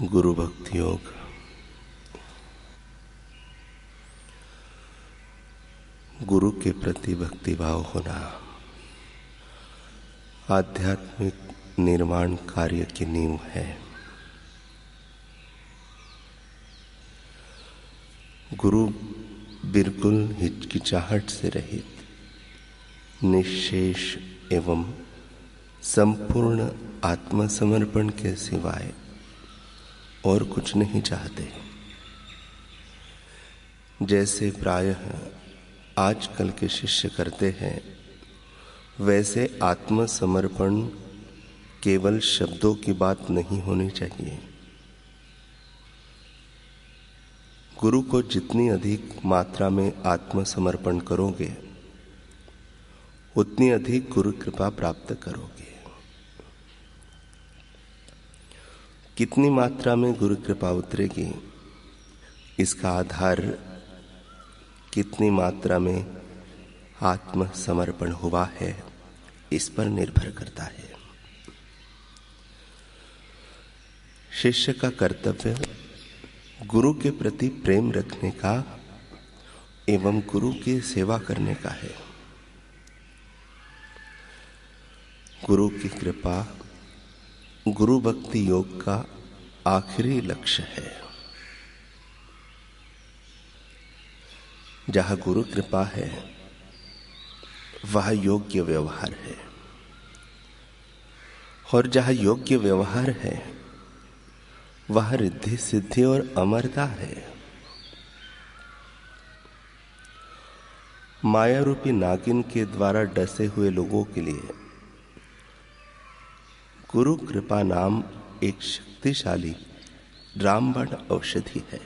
गुरु भक्ति योग। गुरु के प्रति भक्ति भाव होना आध्यात्मिक निर्माण कार्य की नींव है। गुरु बिल्कुल हिचकिचाहट से रहित, निश्शेष एवं संपूर्ण आत्मसमर्पण के सिवाय और कुछ नहीं चाहते। जैसे प्रायः आजकल के शिष्य करते हैं, वैसे आत्मसमर्पण केवल शब्दों की बात नहीं होनी चाहिए। गुरु को जितनी अधिक मात्रा में आत्मसमर्पण करोगे, उतनी अधिक गुरु कृपा प्राप्त करोगे। कितनी मात्रा में गुरु कृपा उतरेगी, इसका आधार कितनी मात्रा में आत्मसमर्पण हुआ है, इस पर निर्भर करता है। शिष्य का कर्तव्य गुरु के प्रति प्रेम रखने का एवं गुरु की सेवा करने का है। गुरु की कृपा गुरु भक्ति योग का आखिरी लक्ष्य है। जहां गुरु कृपा है, वह योग्य व्यवहार है, और जहां योग्य व्यवहार है, वह रिद्धि सिद्धि और अमरता है। माया रूपी नागिन के द्वारा डसे हुए लोगों के लिए गुरु कृपा नाम एक शक्तिशाली रामबाण औषधि है।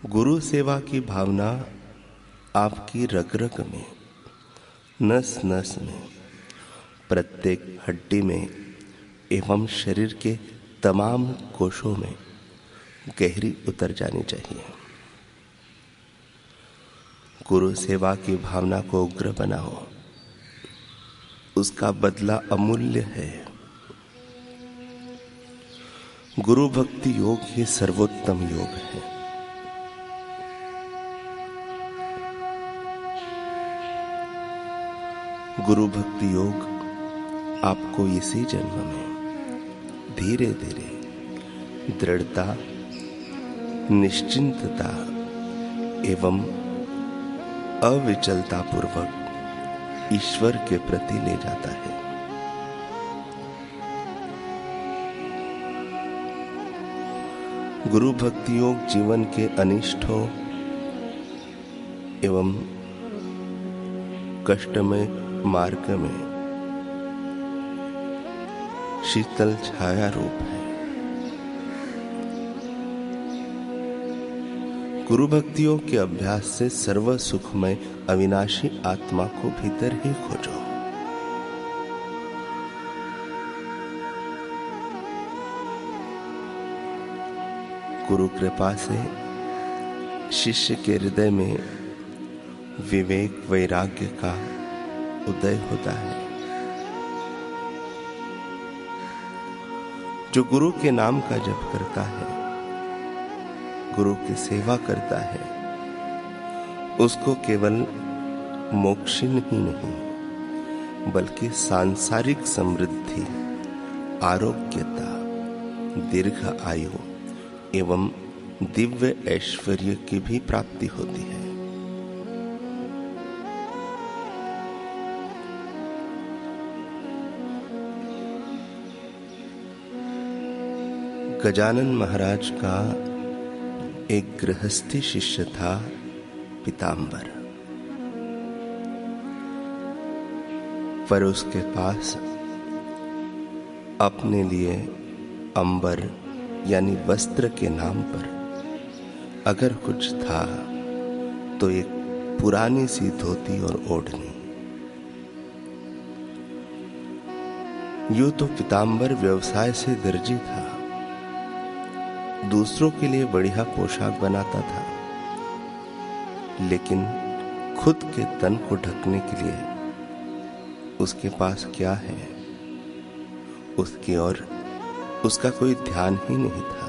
गुरु सेवा की भावना आपकी रग रग में, नस नस में, प्रत्येक हड्डी में एवं शरीर के तमाम कोशों में गहरी उतर जानी चाहिए। गुरु सेवा की भावना को उग्र बनाओ, उसका बदला अमूल्य है। गुरु भक्ति योग ही सर्वोत्तम योग है। गुरु भक्ति योग आपको इसी जन्म में धीरे धीरे दृढ़ता, निश्चिंतता एवं अविचलता पूर्वक ईश्वर के प्रति ले जाता है। गुरु भक्ति योग जीवन के अनिष्टों एवं कष्टमय मार्ग में शीतल छाया रूप है। गुरु भक्तियों के अभ्यास से सर्व सुखमय अविनाशी आत्मा को भीतर ही खोजो। गुरु कृपा से शिष्य के हृदय में विवेक वैराग्य का उदय होता है। जो गुरु के नाम का जप करता है, गुरु की सेवा करता है, उसको केवल मोक्ष ही नहीं बल्कि सांसारिक समृद्धि, आरोग्यता, दीर्घ आयु एवं दिव्य ऐश्वर्य की भी प्राप्ति होती है। गजानन महाराज का एक गृहस्थी शिष्य था, पीताम्बर। पर उसके पास अपने लिए अंबर यानी वस्त्र के नाम पर अगर कुछ था तो एक पुरानी सी धोती और ओढ़नी। यूं तो पीताम्बर व्यवसाय से दर्जी था, दूसरों के लिए बढ़िया पोशाक बनाता था, लेकिन खुद के तन को ढकने के लिए उसके पास क्या है, उसकी ओर उसका कोई ध्यान ही नहीं था।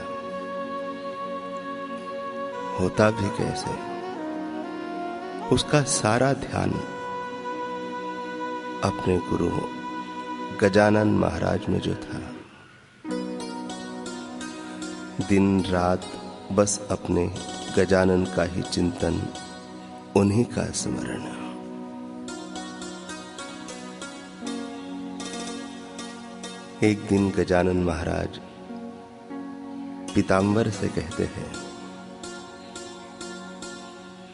होता भी कैसे? उसका सारा ध्यान अपने गुरु गजानन महाराज में जो था। दिन रात बस अपने गजानन का ही चिंतन, उन्हीं का स्मरण। एक दिन गजानन महाराज पीताम्बर से कहते हैं,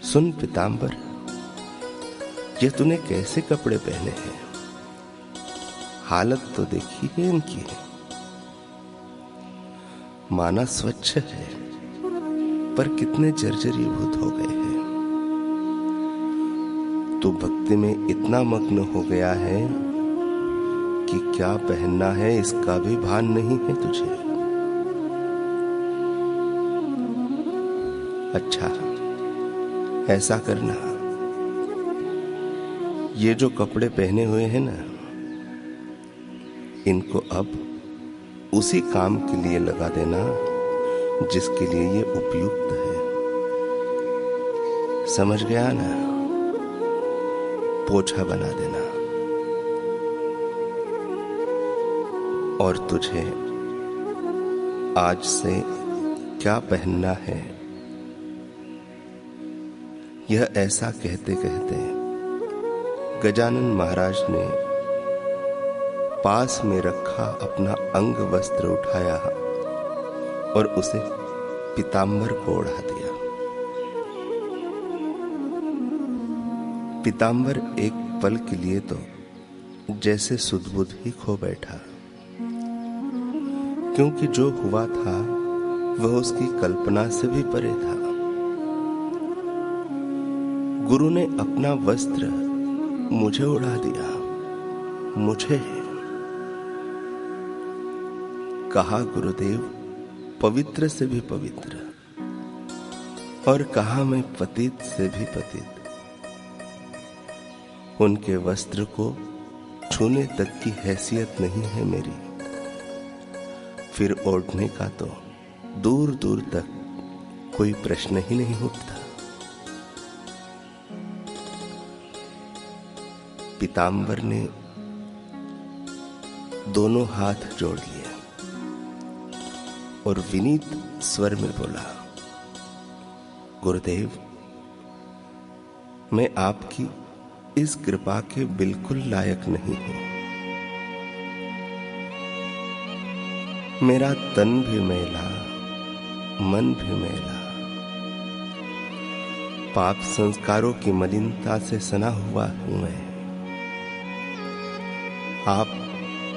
सुन पीताम्बर, ये तूने कैसे कपड़े पहने हैं? हालत तो देखी है इनकी। माना स्वच्छ है, पर कितने जर्जरीभूत हो गए हैं। तू भक्ति में इतना मग्न हो गया है कि क्या पहनना है इसका भी भान नहीं है तुझे। अच्छा, ऐसा करना, ये जो कपड़े पहने हुए हैं ना, इनको अब उसी काम के लिए लगा देना जिसके लिए ये उपयुक्त है। समझ गया ना? पोछा बना देना। और तुझे आज से क्या पहनना है, यह ऐसा कहते कहते गजानन महाराज ने पास में रखा अपना अंग वस्त्र उठाया और उसे पीताम्बर को ओढ़ा दिया। पीताम्बर एक पल के लिए तो जैसे सुध-बुध ही खो बैठा, क्योंकि जो हुआ था वह उसकी कल्पना से भी परे था। गुरु ने अपना वस्त्र मुझे उड़ा दिया, मुझे। कहा गुरुदेव पवित्र से भी पवित्र, और कहा मैं पतित से भी पतित। उनके वस्त्र को छूने तक की हैसियत नहीं है मेरी। फिर ओढ़ने का तो दूर दूर तक कोई प्रश्न ही नहीं उठता। पीताम्बर ने दोनों हाथ जोड़ लिए और विनीत स्वर में बोला, गुरुदेव, मैं आपकी इस कृपा के बिल्कुल लायक नहीं हूं। मेरा तन भी मैला, मन भी मैला, पाप संस्कारों की मलिनता से सना हुआ हूं मैं। आप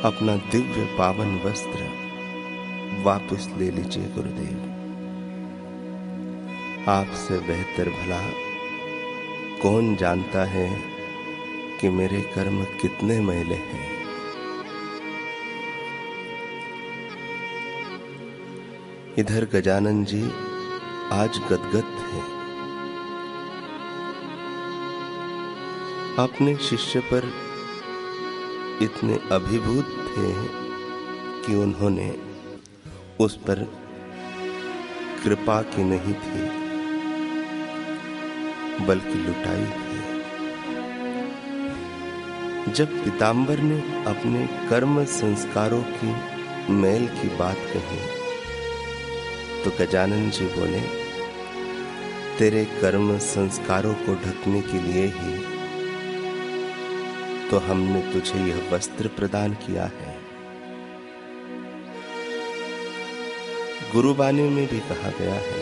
अपना दिव्य पावन वस्त्र वापस ले लीजिए गुरुदेव। आपसे बेहतर भला कौन जानता है कि मेरे कर्म कितने मैले हैं। इधर गजानन जी आज गदगद थे। अपने शिष्य पर इतने अभिभूत थे कि उन्होंने उस पर कृपा की नहीं थी बल्कि लुटाई थी। जब पीताम्बर ने अपने कर्म संस्कारों की मैल की बात कही तो गजानन जी बोले, तेरे कर्म संस्कारों को ढकने के लिए ही तो हमने तुझे यह वस्त्र प्रदान किया है। गुरुबानी में भी कहा गया है,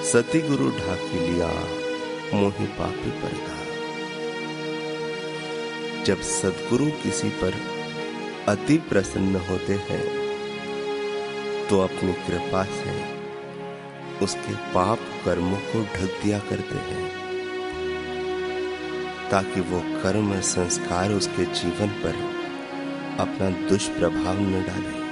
सती गुरु ढाकी लिया मोहि पापी परदा। जब सद्गुरु किसी पर अति प्रसन्न होते हैं तो अपनी कृपा से उसके पाप कर्मों को ढक दिया करते हैं, ताकि वो कर्म संस्कार उसके जीवन पर अपना दुष्प्रभाव न डाले।